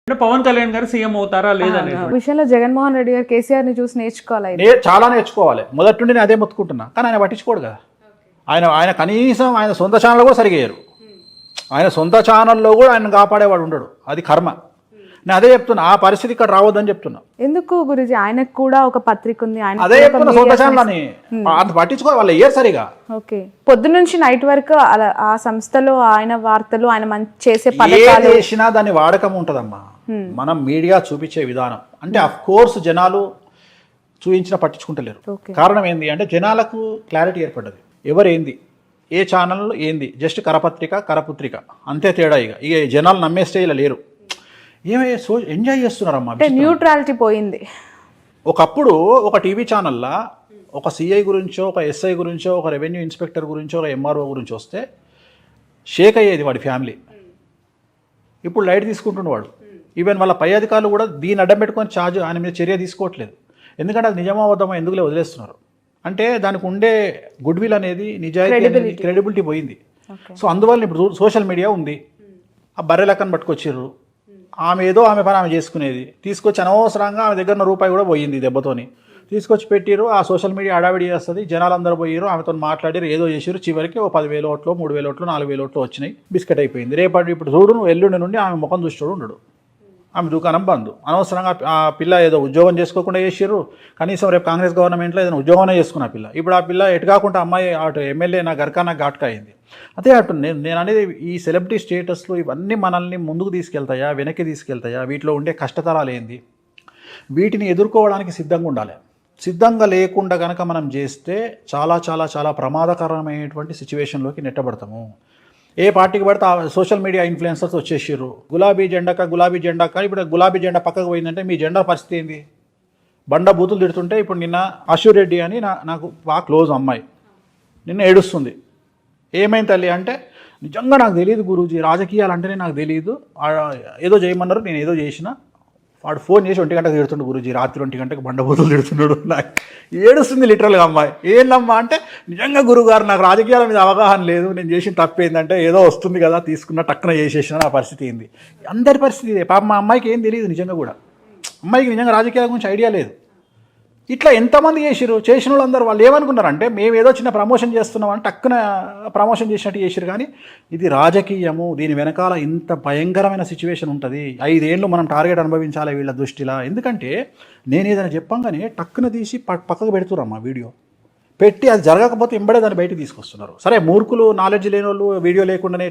అంటే పవన్ కళ్యాణ్ గారు సీఎం అవుతారా లేదని విషయంలో జగన్మోహన్ రెడ్డి గారు కేసీఆర్ ని చూసి నేర్చుకోవాలి. చాలా నేర్చుకోవాలి. మొదటి నుండి నేను అదే మొత్తుకుంటున్నా, కానీ ఆయన పట్టించుకోడు కదా. ఆయన కనీసం ఆయన సొంత ఛానల్ కూడా సరిగేయరు. ఆయన సొంత ఛానల్లో కూడా ఆయన కాపాడేవాడు ఉండడు. అది కర్మ. నేను అదే చెప్తున్నా, ఆ పరిస్థితి ఇక్కడ రావద్దని చెప్తున్నా. ఎందుకు గురుజీ, ఆయనకు కూడా ఒక పత్రిక ఉంది, ఆయన అదే చెప్తున్నా, సొంత ఛానల్ అని అంత పట్టించుకోవాలి. వాళ్ళు ఇయ్యరు సరిగా. ఓకే, పొద్దున్న నుంచి నైట్ వరకు అలా ఆ సంస్థలో ఆయన వార్తలు, ఆయన చేసే పథకాలు చేసినా దాని వాడకం ఉంటుందమ్మా. మనం మీడియా చూపించే విధానం అంటే అఫ్ కోర్స్ జనాలు చూపించినా పట్టించుకుంటలేరు. కారణం ఏంది అంటే జనాలకు క్లారిటీ ఏర్పడ్డది. ఎవరేంది, ఏ ఛానల్ ఏంది, జస్ట్ కరపత్రిక కరపుత్రిక అంతే తేడా. ఇక జనాలు నమ్మే స్టేజ్లో లేరు. ఎంజాయ్ చేస్తున్నారమ్మా. న్యూట్రాలిటీ పోయింది. ఒకప్పుడు ఒక టీవీ ఛానల్లో ఒక సిఐ గురించో, ఒక ఎస్ఐ గురించో, ఒక రెవెన్యూ ఇన్స్పెక్టర్ గురించో, ఒక ఎంఆర్ఓ గురించి వస్తే షేక్ అయ్యేది వాడి ఫ్యామిలీ. ఇప్పుడు లైట్ తీసుకుంటున్నవాడు. ఈవెన్ వాళ్ళ పై అధికారులు కూడా దీన్ని అడ్డం పెట్టుకొని ఆయన మీద చర్య తీసుకోవట్లేదు. ఎందుకంటే అది నిజమా అబద్ధమా ఎందుకులే వదిలేస్తున్నారు. అంటే దానికి ఉండే గుడ్ విల్ అనేది, నిజాయితీ అనేది, క్రెడిబిలిటీ పోయింది. సో అందువల్ల ఇప్పుడు సోషల్ మీడియా ఉంది. ఆ బర్రె లెక్కను పట్టుకొచ్చిర్రు. ఆమె ఏదో ఆమె పని ఆమె చేసుకునేది తీసుకొచ్చి అనవసరంగా ఆమె దగ్గర రూపాయి కూడా పోయింది దెబ్బతోని తీసుకొచ్చి పెట్టిరు. ఆ సోషల్ మీడియా అడావిడి చేస్తుంది. జనాలు అందరూ పోయారు, ఆమెతో మాట్లాడారు, ఏదో చేసారు. చివరికి ఓ 10,000 ఓట్లు, 3,000 ఓట్లు, 4,000 ఓట్లు వచ్చినాయి. బిస్కెట్ అయిపోయింది. రేపటి ఇప్పుడు చూడు, నువ్వు ఎల్లుండి నుండి ఆమె ముఖం చూస్తాడు ఉండడు. ఆమె దుకాణం బంద్. అనవసరంగా ఆ పిల్ల ఏదో ఉద్యోగం చేసుకోకుండా చేసారు. కనీసం రేపు కాంగ్రెస్ గవర్నమెంట్లో ఏదైనా ఉద్యోగమే చేసుకున్న పిల్ల. ఇప్పుడు ఆ పిల్ల ఎటు కాకుండా అమ్మాయి అటు ఎమ్మెల్యే నా గర్కా నాకు ఘాట్కా అయింది. అదే అటు నేను అనేది ఈ సెలబ్రిటీ స్టేటస్లు ఇవన్నీ మనల్ని ముందుకు తీసుకెళ్తాయా, వెనక్కి తీసుకెళ్తాయా, వీటిలో ఉండే కష్టతరాలు ఏంది, వీటిని ఎదుర్కోవడానికి సిద్ధంగా ఉండాలి. సిద్ధంగా లేకుండా కనుక మనం చేస్తే చాలా చాలా చాలా ప్రమాదకరమైనటువంటి సిచ్యువేషన్లోకి నెట్టబడతాము. ఏ పార్టీకి పడితే ఆ సోషల్ మీడియా ఇన్ఫ్లుయెన్సర్స్ వచ్చేసారు. గులాబీ జెండా కానీ ఇప్పుడు గులాబీ జెండా పక్కకు పోయిందంటే మీ జెండా పరిస్థితి ఏంది? బండ బూతులు తిడుతుంటే ఇప్పుడు నిన్న అశు రెడ్డి అని నాకు బాగా క్లోజ్ అమ్మాయి నిన్న ఏడుస్తుంది. ఏమైంది తల్లి అంటే, నిజంగా నాకు తెలియదు గురూజీ, రాజకీయాలు అంటేనే నాకు తెలియదు, ఏదో చేయమన్నారు, నేను ఏదో చేసిన. వాడు ఫోన్ చేసి 1 గంటకు తిడుతుండు గురూజీ, రాత్రి 1 గంటకు బండబూతులు తిడుతున్నాడు. నాకు ఏడుస్తుంది లిటరల్గా అమ్మాయి. ఏందమ్మా అంటే, నిజంగా గురుగారు నాకు రాజకీయాల మీద అవగాహన లేదు, నేను చేసిన తప్పు ఏంటంటే ఏదో వస్తుంది కదా తీసుకున్న టక్కున చేసేసిన. నా పరిస్థితి ఏంది? అందరి పరిస్థితి ఇదే. పాప మా అమ్మాయికి ఏం తెలియదు నిజంగా కూడా. అమ్మాయికి నిజంగా రాజకీయాల గురించి ఐడియా లేదు. ఇట్లా ఎంతమంది చేసిన వాళ్ళందరూ వాళ్ళు ఏమనుకున్నారంటే, మేము ఏదో చిన్న ప్రమోషన్ చేస్తున్నామని టక్కున ప్రమోషన్ చేసినట్టు చేసిరు. కానీ ఇది రాజకీయము, దీని వెనకాల ఇంత భయంకరమైన సిచ్యువేషన్ ఉంటుంది. 5 ఏళ్ళు మనం టార్గెట్ అనుభవించాలి వీళ్ళ దృష్టిలా. ఎందుకంటే నేను ఏదైనా చెప్పంగానే టక్కున తీసి పక్కకు పెడుతురమ్మా వీడియో పెట్టి, అది జరగకపోతే ఎంబడే దాన్ని బయటకు తీసుకొస్తున్నారు. సరే, మూర్ఖులు, నాలెడ్జ్ లేని వాళ్ళు వీడియో లేకుండానే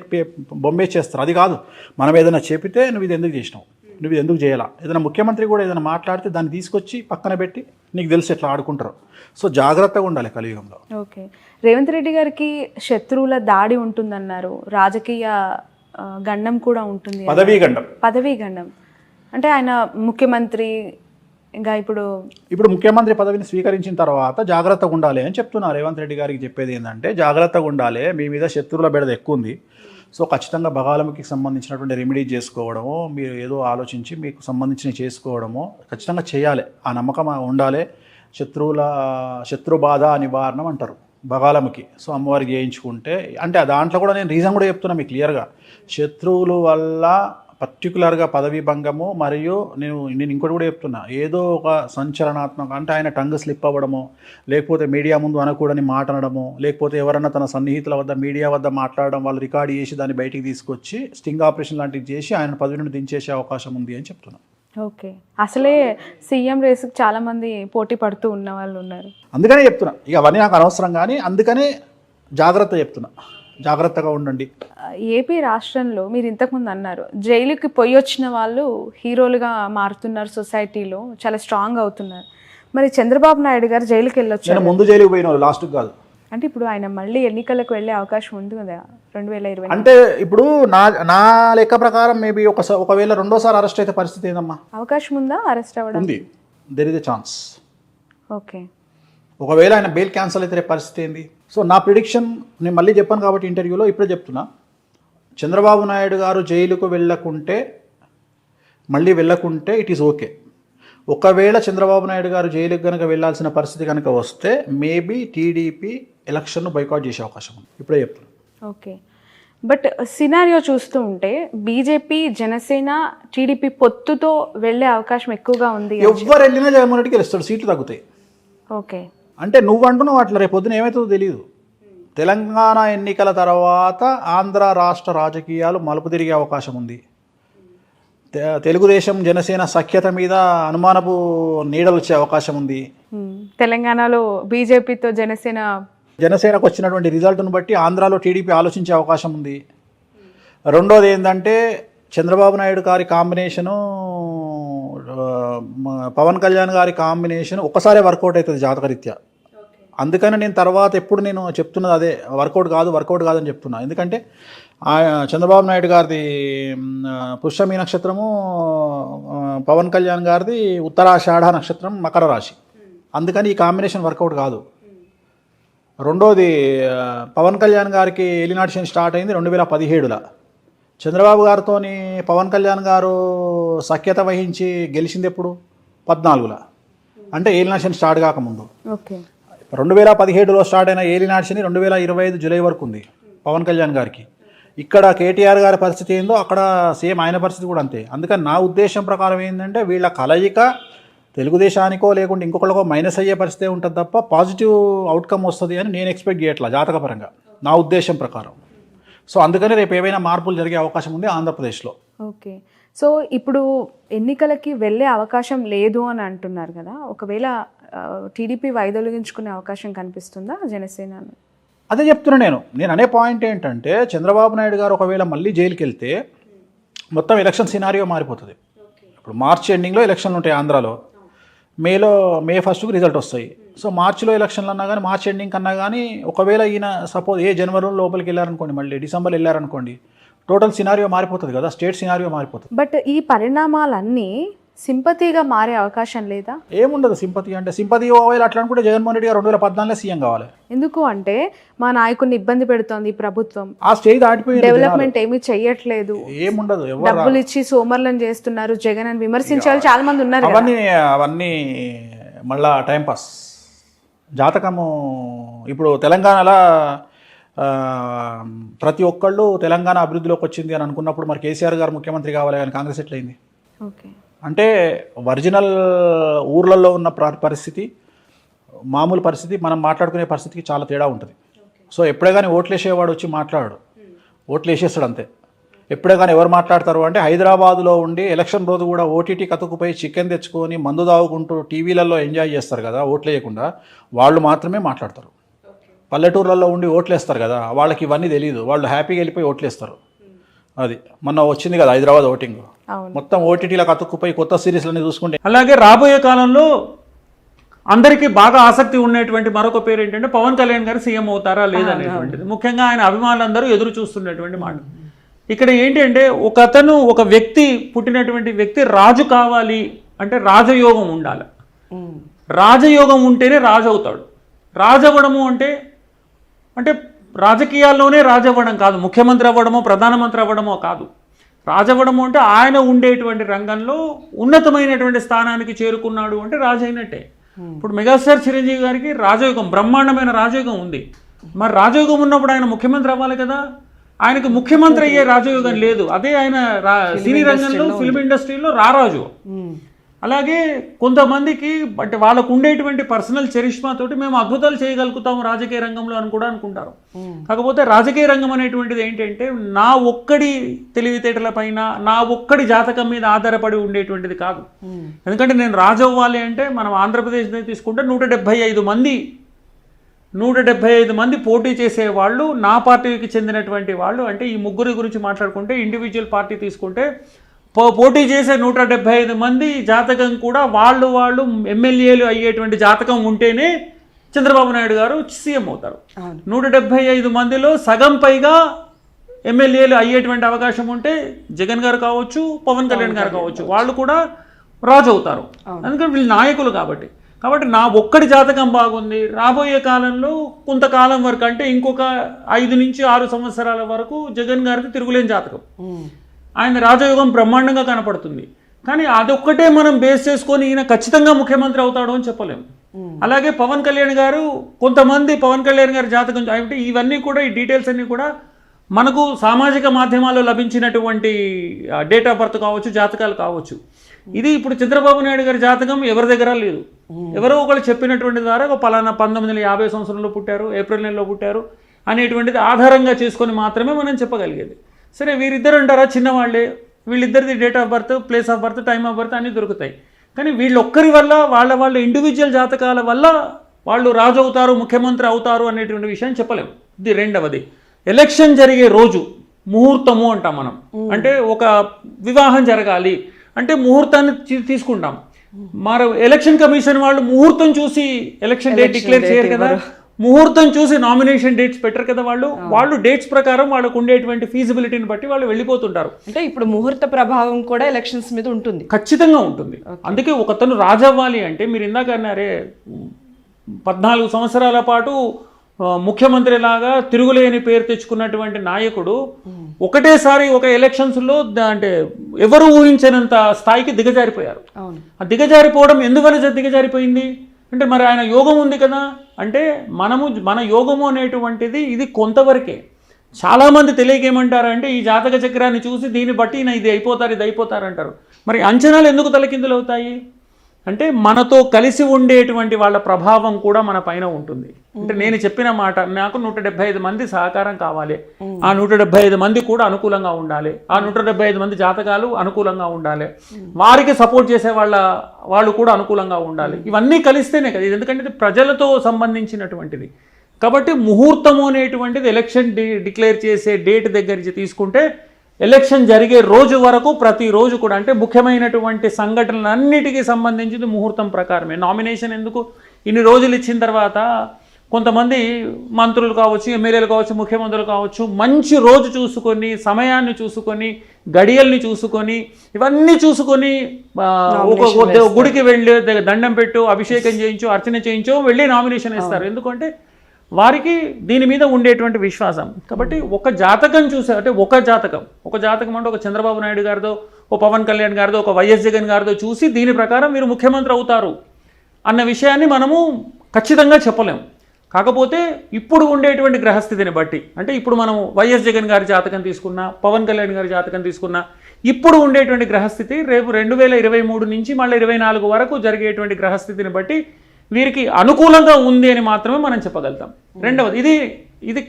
బొమ్మేసేస్తారు. అది కాదు. మనం ఏదైనా చెబితే నువ్వు ఇది ఎందుకు చేసినావు, నువ్వు ఎందుకు చేయాలా, ఏదైనా ముఖ్యమంత్రి కూడా ఏదైనా మాట్లాడితే దాన్ని తీసుకొచ్చి పక్కన పెట్టి నీకు తెలిసి ఎట్లా ఆడుకుంటారు. సో జాగ్రత్తగా ఉండాలి కలియుగంలో. ఓకే, రేవంత్ రెడ్డి గారికి శత్రువుల దాడి ఉంటుందన్నారు, రాజకీయ గండం కూడా ఉంటుంది, పదవీ గండం. అంటే ఆయన ముఖ్యమంత్రి ఇంకా ఇప్పుడు ముఖ్యమంత్రి పదవిని స్వీకరించిన తర్వాత జాగ్రత్తగా ఉండాలి అని చెప్తున్నారు. రేవంత్ రెడ్డి గారికి చెప్పేది ఏంటంటే, జాగ్రత్తగా ఉండాలి, మీ మీద శత్రువుల బెడద ఎక్కువ ఉంది. సో ఖచ్చితంగా బగాలముకి సంబంధించినటువంటి రెమెడీ చేసుకోవడము, మీరు ఏదో ఆలోచించి మీకు సంబంధించినవి చేసుకోవడము ఖచ్చితంగా చేయాలి. ఆ నమ్మకం ఉండాలి. శత్రు బాధ నివారణం అంటారు బగాలముకి. సో అమ్మవారికి చేయించుకుంటే, అంటే దాంట్లో కూడా నేను రీజన్ కూడా చెప్తున్నా మీకు క్లియర్గా. శత్రువుల వల్ల పర్టికులర్గా పదవీ భంగము, మరియు నేను ఇంకోటి కూడా చెప్తున్నా, ఏదో ఒక సంచలనాత్మక, అంటే ఆయన టంగ్ స్లిప్ అవ్వడము, లేకపోతే మీడియా ముందు అనకూడని మాట అనడము, లేకపోతే ఎవరన్నా తన సన్నిహితుల వద్ద మీడియా వద్ద మాట్లాడడం, వాళ్ళు రికార్డ్ చేసి దాన్ని బయటికి తీసుకొచ్చి స్టింగ్ ఆపరేషన్ లాంటివి చేసి ఆయన పదవి నుండి దించేసే అవకాశం ఉంది అని చెప్తున్నా. ఓకే, అసలే సీఎం రేసుకు చాలా మంది పోటీ పడుతూ ఉన్న వాళ్ళు ఉన్నారు. అందుకనే చెప్తున్నా, ఇక అవన్నీ నాకు అనవసరం, కానీ అందుకనే జాగ్రత్త చెప్తున్నా, జాగ్రత్తగా ఉండండి. ఏపీ రాష్ట్రంలో మీరు ఇంతకుముందు అన్నారు, జైలుకి పోయి వచ్చిన వాళ్ళు హీరోలుగా మారుతున్నారు, సొసైటీలో చాలా స్ట్రాంగ్ అవుతున్నారు. మరి చంద్రబాబు నాయుడు గారు జైలుకి వెళ్ళొచ్చు, ముందు జైలుకి పోయిన వాళ్ళు లాస్ట్ కాదు అంటే ఇప్పుడు ఆయన మళ్ళీ ఎన్నికలకు వెళ్ళే అవకాశం ఉంది కదా 2020. అంటే ఇప్పుడు నా లెక్క ప్రకారం మేబీ ఒకవేళ రెండోసారి అరెస్ట్ అయితే పరిస్థితి ఏందమ్మా? అవకాశం ఉందా? అరెస్ట్ అవ్వడం ఉంది, there is a chance. Okay, ఒకవేళ ఆయన బెయిల్ క్యాన్సిల్ అయితే పరిస్థితి ఏంది? సో నా ప్రిడిక్షన్ నేను మళ్ళీ చెప్పాను కాబట్టి ఇంటర్వ్యూలో ఇప్పుడే చెప్తున్నా, చంద్రబాబు నాయుడు గారు జైలుకు మళ్ళీ వెళ్ళకుంటే ఇట్ ఈస్ ఓకే. ఒకవేళ చంద్రబాబు నాయుడు గారు జైలుకు కనుక వెళ్ళాల్సిన పరిస్థితి కనుక వస్తే మేబీ టీడీపీ ఎలక్షన్ను బైకాట్ చేసే అవకాశం ఉంది. ఇప్పుడే చెప్తున్నా. ఓకే, బట్ సినారియో చూస్తూ ఉంటే బీజేపీ, జనసేన, టీడీపీ పొత్తుతో వెళ్ళే అవకాశం ఎక్కువగా ఉంది. ఎవరు వెళ్ళినా జగన్మోహన్ రెడ్డికి గెలుస్తాడు, సీట్లు తగ్గుతాయి. ఓకే, అంటే నువ్వు అంటున్నావు అట్లా, రేపు పొద్దున ఏమవుతుందో తెలియదు. తెలంగాణ ఎన్నికల తర్వాత ఆంధ్ర రాష్ట్ర రాజకీయాలు మలుపు తిరిగే అవకాశం ఉంది. తెలుగుదేశం జనసేన సఖ్యత మీద అనుమానపు నీడలు వచ్చే అవకాశం ఉంది. తెలంగాణలో బీజేపీతో జనసేనకు వచ్చినటువంటి రిజల్ట్ను బట్టి ఆంధ్రాలో టీడీపీ ఆలోచించే అవకాశం ఉంది. రెండోది ఏంటంటే చంద్రబాబు నాయుడు గారి కాంబినేషను, పవన్ కళ్యాణ్ గారి కాంబినేషన్ ఒక్కసారే వర్కౌట్ అవుతుంది జాతకరీత్యా. అందుకని నేను తర్వాత ఎప్పుడు నేను చెప్తున్నది అదే, వర్కౌట్ కాదని చెప్తున్నా. ఎందుకంటే చంద్రబాబు నాయుడు గారిది పుష్యమి నక్షత్రము, పవన్ కళ్యాణ్ గారిది ఉత్తరాషాఢ నక్షత్రం, మకర రాశి. అందుకని ఈ కాంబినేషన్ వర్కౌట్ కాదు. రెండోది పవన్ కళ్యాణ్ గారికి ఏలినాటి స్టార్ట్ అయింది 2017లో. చంద్రబాబు గారితో పవన్ కళ్యాణ్ గారు సఖ్యత వహించి గెలిచింది ఎప్పుడు? 14లో, అంటే ఏలినాటి స్టార్ట్ కాకముందు. 2017లో స్టార్ట్ అయిన ఏలినాటి 2025 జూలై వరకు ఉంది పవన్ కళ్యాణ్ గారికి. ఇక్కడ కేటీఆర్ గారి పరిస్థితి ఏందో అక్కడ సేమ్ ఆయన పరిస్థితి కూడా అంతే. అందుకని నా ఉద్దేశం ప్రకారం ఏంటంటే వీళ్ళ కలయిక తెలుగుదేశానికో లేకుంటే ఇంకొకళ్ళకో మైనస్ అయ్యే పరిస్థితి ఉంటుంది తప్ప పాజిటివ్ అవుట్కమ్ వస్తుంది అని నేను ఎక్స్పెక్ట్ చేయట్లా జాతకపరంగా, నా ఉద్దేశం ప్రకారం. సో అందుకని రేపు ఏవైనా మార్పులు జరిగే అవకాశం ఉంది ఆంధ్రప్రదేశ్లో. ఓకే, సో ఇప్పుడు ఎన్నికలకి వెళ్ళే అవకాశం లేదు అని అంటున్నారు కదా, ఒకవేళ టీడీపీ వైదొలిగించుకునే అవకాశం కనిపిస్తుందా జనసేన? అదే చెప్తున్నా నేను అనే పాయింట్ ఏంటంటే చంద్రబాబు నాయుడు గారు ఒకవేళ మళ్ళీ జైలుకి వెళ్తే మొత్తం ఎలక్షన్ సినారియో మారిపోతుంది. ఇప్పుడు మార్చి ఎండింగ్లో ఎలక్షన్లు ఉంటాయి ఆంధ్రాలో, మే 1కు రిజల్ట్ వస్తాయి. సో మార్చిలో ఎలక్షన్లు అన్నా కానీ, మార్చి ఎండింగ్ కన్నా కానీ, ఒకవేళ ఈయన సపోజ్ జనవరిలో లోపలికి వెళ్ళారనుకోండి, మళ్ళీ డిసెంబర్లో వెళ్ళారనుకోండి, టోటల్ సినారియో మారిపోతుంది కదా, స్టేట్ సినారియో మారిపోతుంది. బట్ ఈ పరిణామాలన్నీ సింపతిగా మారే అవకాశం లేదా? ఏముండదు సింపతి అంటే. సింపతి ఒకవేళ అట్లా అనుకుంటే జగన్మోహన్ రెడ్డి గారు 2014లో సీఎం కావాలి. ఎందుకు అంటే మా నాయకుడిని ఇబ్బంది పెడుతోంది ప్రభుత్వం, ఆ స్టేజ్ దాటిపోయింది, డెవలప్మెంట్ ఏమీ చెయ్యట్లేదు, ఏముండదు, డబ్బులు ఇచ్చి సోమర్లను చేస్తున్నారు జగన్ అని విమర్శించే వాళ్ళు చాలా మంది ఉన్నారు. అవన్నీ మళ్ళా టైంపాస్ జాతకము. ఇప్పుడు తెలంగాణలో ప్రతి ఒక్కళ్ళు తెలంగాణ అభివృద్ధిలోకి వచ్చింది అని అనుకున్నప్పుడు మరి కేసీఆర్ గారు ముఖ్యమంత్రి కావాలి కానీ కాంగ్రెస్ ఎట్లయింది? ఓకే, అంటే ఒరిజినల్ ఊర్లలో ఉన్న పరిస్థితి, మామూలు పరిస్థితి, మనం మాట్లాడుకునే పరిస్థితికి చాలా తేడా ఉంటుంది. సో ఎప్పుడే కానీ ఓట్లు వేసేవాడు వచ్చి మాట్లాడు, ఓట్లు వేసేస్తాడు అంతే. ఎప్పుడే కానీ ఎవరు మాట్లాడతారు అంటే హైదరాబాదులో ఉండి ఎలక్షన్ రోజు కూడా ఓటీటీ కతుకుపోయి చికెన్ తెచ్చుకొని మందు తాగుకుంటూ టీవీలలో ఎంజాయ్ చేస్తారు కదా, ఓట్లు వేయకుండా, వాళ్ళు మాత్రమే మాట్లాడతారు. పల్లెటూర్లలో ఉండి ఓట్లు వేస్తారు కదా, వాళ్ళకి ఇవన్నీ తెలియదు, వాళ్ళు హ్యాపీగా వెళ్ళిపోయి ఓట్లు వేస్తారు. అది మొన్న వచ్చింది కదా హైదరాబాద్ ఓటింగ్, మొత్తం ఓటీటీలకు అతుక్కుపోయి కొత్త సిరీస్లన్నీ చూసుకుంటే. అలాగే రాబోయే కాలంలో అందరికీ బాగా ఆసక్తి ఉన్నటువంటి మరొక పేరు ఏంటంటే పవన్ కళ్యాణ్ గారు సీఎం అవుతారా లేదనేటువంటిది. ముఖ్యంగా ఆయన అభిమానులందరూ ఎదురు చూస్తున్నటువంటి మాట. ఇక్కడ ఏంటంటే ఒక వ్యక్తి, పుట్టినటువంటి వ్యక్తి రాజు కావాలి అంటే రాజయోగం ఉండాలి. రాజయోగం ఉంటేనే రాజు అవుతాడు. రాజవ్వడము అంటే రాజకీయాల్లోనే రాజవ్వడం కాదు, ముఖ్యమంత్రి అవ్వడమో ప్రధానమంత్రి అవ్వడమో కాదు. రాజవ్వడము అంటే ఆయన ఉండేటువంటి రంగంలో ఉన్నతమైనటువంటి స్థానానికి చేరుకున్నాడు అంటే రాజు అయినట్టే. ఇప్పుడు మెగాస్టార్ చిరంజీవి గారికి రాజయోగం, బ్రహ్మాండమైన రాజయోగం ఉంది. మరి రాజయోగం ఉన్నప్పుడు ఆయన ముఖ్యమంత్రి అవ్వాలి కదా, ఆయనకు ముఖ్యమంత్రి అయ్యే రాజయోగం లేదు. అదే ఆయన సినీ రంగంలో, ఫిల్మ్ ఇండస్ట్రీలో రారాజు. అలాగే కొంతమందికి అంటే వాళ్ళకు ఉండేటువంటి పర్సనల్ చరిష్మా తోటి మేము అద్భుతాలు చేయగలుగుతాము రాజకీయ రంగంలో అని కూడా అనుకుంటారు. కాకపోతే రాజకీయ రంగం అనేటువంటిది ఏంటంటే నా ఒక్కడి తెలివితేటల పైన, నా ఒక్కడి జాతకం మీద ఆధారపడి ఉండేటువంటిది కాదు. ఎందుకంటే నేను రాజు అవ్వాలి అంటే మనం ఆంధ్రప్రదేశ్ని తీసుకుంటే 175 మంది పోటీ చేసేవాళ్ళు, నా పార్టీకి చెందినటువంటి వాళ్ళు. అంటే ఈ ముగ్గురి గురించి మాట్లాడుకుంటే ఇండివిజువల్ పార్టీ తీసుకుంటే పోటీ చేసే 175 మంది జాతకం కూడా వాళ్ళు ఎమ్మెల్యేలు అయ్యేటువంటి జాతకం ఉంటేనే చంద్రబాబు నాయుడు గారు సీఎం అవుతారు. 175 మందిలో సగం పైగా ఎమ్మెల్యేలు అయ్యేటువంటి అవకాశం ఉంటే జగన్ గారు కావచ్చు, పవన్ కళ్యాణ్ గారు కావచ్చు, వాళ్ళు కూడా రాజు అవుతారు. అందుకని వీళ్ళు నాయకులు కాబట్టి నా ఒక్కడి జాతకం బాగుంది. రాబోయే కాలంలో కొంతకాలం వరకు అంటే ఇంకొక 5 నుంచి 6 సంవత్సరాల వరకు జగన్ గారికి తిరుగులేని జాతకం, ఆయన రాజయోగం బ్రహ్మాండంగా కనపడుతుంది. కానీ అదొక్కటే మనం బేస్ చేసుకొని ఈయన ఖచ్చితంగా ముఖ్యమంత్రి అవుతాడు అని చెప్పలేము. అలాగే పవన్ కళ్యాణ్ గారు, కొంతమంది పవన్ కళ్యాణ్ గారి జాతకం అంటే ఇవన్నీ కూడా, ఈ డీటెయిల్స్ అన్నీ కూడా మనకు సామాజిక మాధ్యమాల్లో లభించినటువంటి డేట్ ఆఫ్ బర్త్ కావచ్చు, జాతకాలు కావచ్చు. ఇది ఇప్పుడు చంద్రబాబు నాయుడు గారి జాతకం ఎవరి దగ్గర లేదు. ఎవరో ఒకళ్ళు చెప్పినటువంటి ద్వారా ఒక పలానా 1950 సంవత్సరంలో పుట్టారు, ఏప్రిల్ నెలలో పుట్టారు అనేటువంటిది ఆధారంగా చేసుకొని మాత్రమే మనం చెప్పగలిగేది. సరే, వీరిద్దరు అంటారా చిన్నవాళ్ళే, వీళ్ళిద్దరిది date of birth, place of birth, time of birth అన్నీ దొరుకుతాయి. కానీ వీళ్ళొక్కరి వల్ల వాళ్ళ ఇండివిజువల్ జాతకాల వల్ల వాళ్ళు రాజు అవుతారు, ముఖ్యమంత్రి అవుతారు అనేటువంటి విషయం చెప్పలేము. ఇది రెండవది. ఎలక్షన్ జరిగే రోజు ముహూర్తము అంటాం మనం. అంటే ఒక వివాహం జరగాలి అంటే ముహూర్తాన్ని తీసుకుంటాం. మరి ఎలక్షన్ కమిషన్ వాళ్ళు ముహూర్తం చూసి ఎలక్షన్ డేట్ డిక్లేర్ చేయరు కదా, ముహూర్తం చూసి నామినేషన్ డేట్స్ పెట్టరు కదా. వాళ్ళు డేట్స్ ప్రకారం వాళ్ళకు ఉండేటువంటి ఫీజిబిలిటీని బట్టి వాళ్ళు వెళ్ళిపోతుంటారు. అంటే ఇప్పుడు ముహూర్త ప్రభావం కూడా ఎలక్షన్స్ మీద ఉంటుంది, ఖచ్చితంగా ఉంటుంది. అందుకే ఒకతను రాజవ్వాలి అంటే మీరు ఇందాక అన్నారే 14 సంవత్సరాల పాటు ముఖ్యమంత్రి లాగా తిరుగులేని పేరు తెచ్చుకున్నటువంటి నాయకుడు ఒకటేసారి ఒక ఎలక్షన్స్లో అంటే ఎవరు ఊహించినంత స్థాయికి దిగజారిపోయారు. ఆ దిగజారిపోవడం ఎందువల్ల దిగజారిపోయింది అంటే మరి ఆయన యోగం ఉంది కదా. అంటే మన యోగము అనేటువంటిది ఇది కొంతవరకే. చాలామంది తెలియకేమంటారంటే ఈ జాతక చక్రాన్ని చూసి దీన్ని బట్టి ఇది అయిపోతారు అంటారు. మరి అంచనాలు ఎందుకు తలకిందులు అవుతాయి అంటే మనతో కలిసి ఉండేటువంటి వాళ్ళ ప్రభావం కూడా మన పైన ఉంటుంది. అంటే నేను చెప్పిన మాట, నాకు 175 మంది సహకారం కావాలి, ఆ 175 మంది కూడా అనుకూలంగా ఉండాలి, ఆ 175 మంది జాతకాలు అనుకూలంగా ఉండాలి, వారికి సపోర్ట్ చేసే వాళ్ళు కూడా అనుకూలంగా ఉండాలి. ఇవన్నీ కలిస్తేనే కదా ఇది, ఎందుకంటే ఇది ప్రజలతో సంబంధించినటువంటిది. కాబట్టి ముహూర్తము అనేటువంటిది ఎలక్షన్ డిక్లేర్ చేసే డేట్ దగ్గర నుంచి తీసుకుంటే ఎలక్షన్ జరిగే రోజు వరకు ప్రతిరోజు కూడా అంటే ముఖ్యమైనటువంటి సంఘటనలన్నిటికీ సంబంధించింది ముహూర్తం ప్రకారమే. నామినేషన్ ఎందుకు ఇన్ని రోజులు ఇచ్చిన తర్వాత కొంతమంది మంత్రులు కావచ్చు, ఎమ్మెల్యేలు కావచ్చు, ముఖ్యమంత్రులు కావచ్చు మంచి రోజు చూసుకొని, సమయాన్ని చూసుకొని, గడియల్ని చూసుకొని, ఇవన్నీ చూసుకొని ఒక గుడికి వెళ్ళి దండం పెట్టు, అభిషేకం చేయించు, అర్చన చేయించు, వెళ్ళి నామినేషన్ ఇస్తారు. ఎందుకంటే వారికి దీని మీద ఉండేటువంటి విశ్వాసం. కాబట్టి ఒక జాతకం చూసే అంటే ఒక జాతకం అంటే ఒక చంద్రబాబు నాయుడు గారిదో, ఒక పవన్ కళ్యాణ్ గారిదో, ఒక వైఎస్ జగన్ గారిదో చూసి దీని ప్రకారం మీరు ముఖ్యమంత్రి అవుతారు అన్న విషయాన్ని మనము ఖచ్చితంగా చెప్పలేము. కాకపోతే ఇప్పుడు ఉండేటువంటి గ్రహస్థితిని బట్టి అంటే ఇప్పుడు మనం వైఎస్ జగన్ గారి జాతకం తీసుకున్నా, పవన్ కళ్యాణ్ గారి జాతకం తీసుకున్నా, ఇప్పుడు ఉండేటువంటి గ్రహస్థితి రేపు 2023 నుంచి మళ్ళీ 24 వరకు జరిగేటువంటి గ్రహస్థితిని బట్టి వీరికి అనుకూలంగా ఉంది అని మాత్రమే మనం చెప్పగలుగుతాం. రెండవది ఇది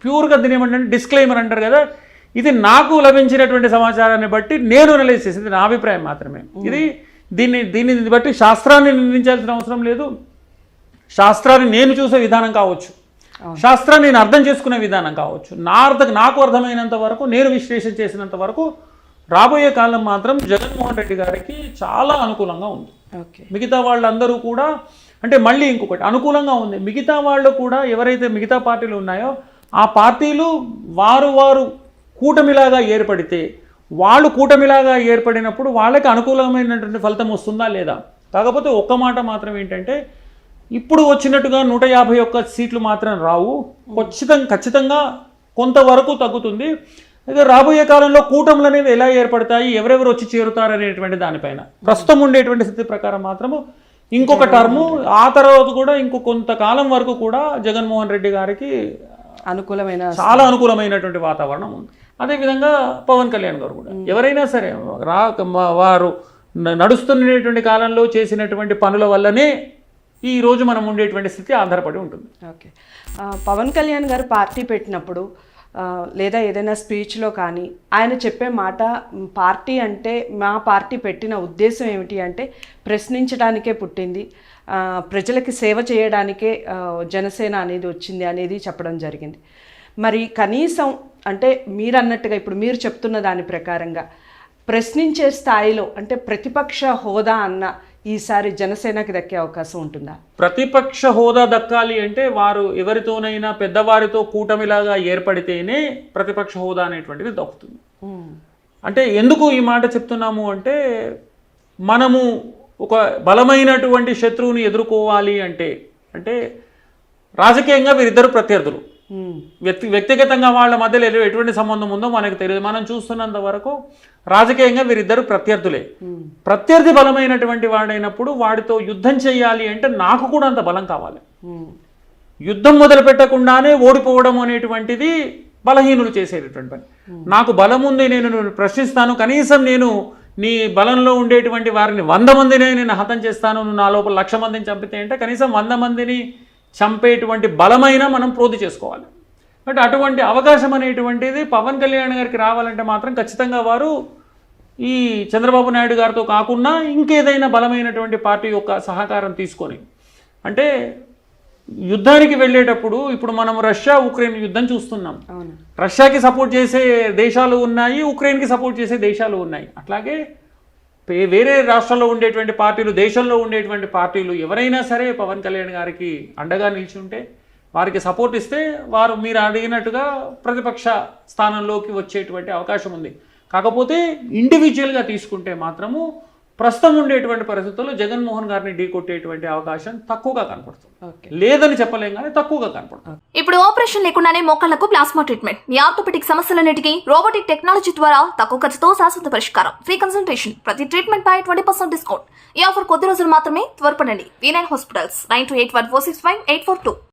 ప్యూర్గా దీని ఏమంటే డిస్క్లైమర్ అంటారు కదా, ఇది నాకు లభించినటువంటి సమాచారాన్ని బట్టి నేను అనలైజ్ చేసి, ఇది నా అభిప్రాయం మాత్రమే. దీన్ని బట్టి శాస్త్రాన్ని నిందించాల్సిన అవసరం లేదు. శాస్త్రాన్ని నేను చూసే విధానం కావచ్చు, శాస్త్రాన్ని నేను అర్థం చేసుకునే విధానం కావచ్చు, నాకు అర్థమైనంత వరకు, నేను విశ్లేషణ చేసినంత వరకు రాబోయే కాలం మాత్రం జగన్మోహన్ రెడ్డి గారికి చాలా అనుకూలంగా ఉంది. మిగతా వాళ్ళందరూ కూడా అంటే మళ్ళీ ఇంకొకటి అనుకూలంగా ఉంది. మిగతా వాళ్ళు కూడా ఎవరైతే మిగతా పార్టీలు ఉన్నాయో ఆ పార్టీలు వారు కూటమిలాగా ఏర్పడితే, వాళ్ళు కూటమిలాగా ఏర్పడినప్పుడు వాళ్ళకి అనుకూలమైనటువంటి ఫలితం వస్తుందా లేదా. కాకపోతే ఒక్క మాట మాత్రం ఏంటంటే ఇప్పుడు వచ్చినట్టుగా 151 సీట్లు మాత్రం రావు, ఖచ్చితంగా కొంతవరకు తగ్గుతుంది. అయితే రాబోయే కాలంలో కూటములు అనేవి ఎలా ఏర్పడతాయి, ఎవరెవరు వచ్చి చేరుతారు అనేటువంటి దానిపైన ప్రస్తుతం ఉండేటువంటి స్థితి ప్రకారం మాత్రము ఇంకొక టర్ము, ఆ తర్వాత కూడా కొంతకాలం వరకు కూడా జగన్మోహన్ రెడ్డి గారికి చాలా అనుకూలమైనటువంటి వాతావరణం ఉంది. అదేవిధంగా పవన్ కళ్యాణ్ గారు కూడా ఎవరైనా సరే వారు నడుస్తున్నటువంటి కాలంలో చేసినటువంటి పనుల వల్లనే ఈ రోజు మనం ఉండేటువంటి స్థితి ఆధారపడి ఉంటుంది. ఓకే, పవన్ కళ్యాణ్ గారు పార్టీ పెట్టినప్పుడు లేదా ఏదైనా స్పీచ్లో కానీ ఆయన చెప్పే మాట, పార్టీ అంటే మా పార్టీ పెట్టిన ఉద్దేశం ఏమిటి అంటే ప్రశ్నించడానికే పుట్టింది, ప్రజలకి సేవ చేయడానికే జనసేన అనేది వచ్చింది అనేది చెప్పడం జరిగింది. మరి కనీసం అంటే మీరు అన్నట్టుగా ఇప్పుడు మీరు చెప్తున్న దాని ప్రకారంగా ప్రశ్నించే స్థాయిలో అంటే ప్రతిపక్ష హోదా అన్న ఈసారి జనసేనకి దక్కే అవకాశం ఉంటుందా? ప్రతిపక్ష హోదా దక్కాలి అంటే వారు ఎవరితోనైనా పెద్దవారితో కూటమిలాగా ఏర్పడితేనే ప్రతిపక్ష హోదా అనేటువంటిది దక్కుతుంది. అంటే ఎందుకు ఈ మాట చెప్తున్నాము అంటే మనము ఒక బలమైనటువంటి శత్రువుని ఎదుర్కోవాలి అంటే రాజకీయంగా వీరిద్దరు ప్రత్యర్థులు, వ్యక్తిగతంగా వాళ్ళ మధ్యలో ఎటువంటి సంబంధం ఉందో మనకు తెలియదు. మనం చూస్తున్నంత వరకు రాజకీయంగా వీరిద్దరు ప్రత్యర్థులే. ప్రత్యర్థి బలమైనటువంటి వాడైనప్పుడు వాడితో యుద్ధం చేయాలి అంటే నాకు కూడా అంత బలం కావాలి. యుద్ధం మొదలు పెట్టకుండానే ఓడిపోవడం అనేటువంటిది బలహీనులు చేసేటటువంటి పని. నాకు బలం ఉంది, నేను ప్రశ్నిస్తాను, కనీసం నేను నీ బలంలో ఉండేటువంటి వారిని 100 మందినే నేను హతం చేస్తాను, నువ్వు నా లోపల 1,00,000 మందిని చంపితే అంటే కనీసం 100 మందిని చంపేటువంటి బలమైన మనం ప్రోధి చేసుకోవాలి. బట్ అటువంటి అవకాశం అనేటువంటిది పవన్ కళ్యాణ్ గారికి రావాలంటే మాత్రం ఖచ్చితంగా వారు ఈ చంద్రబాబు నాయుడు గారితో కాకుండా ఇంకేదైనా బలమైనటువంటి పార్టీ యొక్క సహకారం తీసుకొని, అంటే యుద్ధానికి వెళ్ళేటప్పుడు ఇప్పుడు మనం రష్యా ఉక్రెయిన్ యుద్ధం చూస్తున్నాం. రష్యాకి సపోర్ట్ చేసే దేశాలు ఉన్నాయి, ఉక్రెయిన్కి సపోర్ట్ చేసే దేశాలు ఉన్నాయి. అట్లాగే వేరే రాష్ట్రాల్లో ఉండేటువంటి పార్టీలు, దేశంలో ఉండేటువంటి పార్టీలు ఎవరైనా సరే పవన్ కళ్యాణ్ గారికి అండగా నిలిచి ఉంటే, వారికి సపోర్ట్ ఇస్తే వారు మీరు అడిగినట్టుగా ప్రతిపక్ష స్థానంలోకి వచ్చేటువంటి అవకాశం ఉంది. కాకపోతే ఇండివిజువల్గా తీసుకుంటే మాత్రము ప్రస్తుతం ఉండేటువంటి పరిస్థితుల్లో జగన్మోహన్ గారిని ఢీకొట్టేటువంటి అవకాశం తక్కువగా కనపడుతుంది. లేదని చెప్పలేం కానీ తక్కువగా కనపడుతుంది. ఇప్పుడు ఆపరేషన్ లేకుండానే మోకాళ్లకు ప్లాస్మా ట్రీట్మెంట్, మీ ఆర్థోపెటిక్ సమస్యలన్నిటికీ రోబోటిక్ టెక్నాలజీ ద్వారా తక్కువ ఖర్చుతో శాశ్వత పరిష్కారం, ఫ్రీ కన్సల్టేషన్, ప్రతి ట్రీట్మెంట్ పై 20% డిస్కౌంట్. ఈ ఆఫర్ కొద్ది రోజులు మాత్రమే, త్వరపడండి. V9 hospitals 9281465842.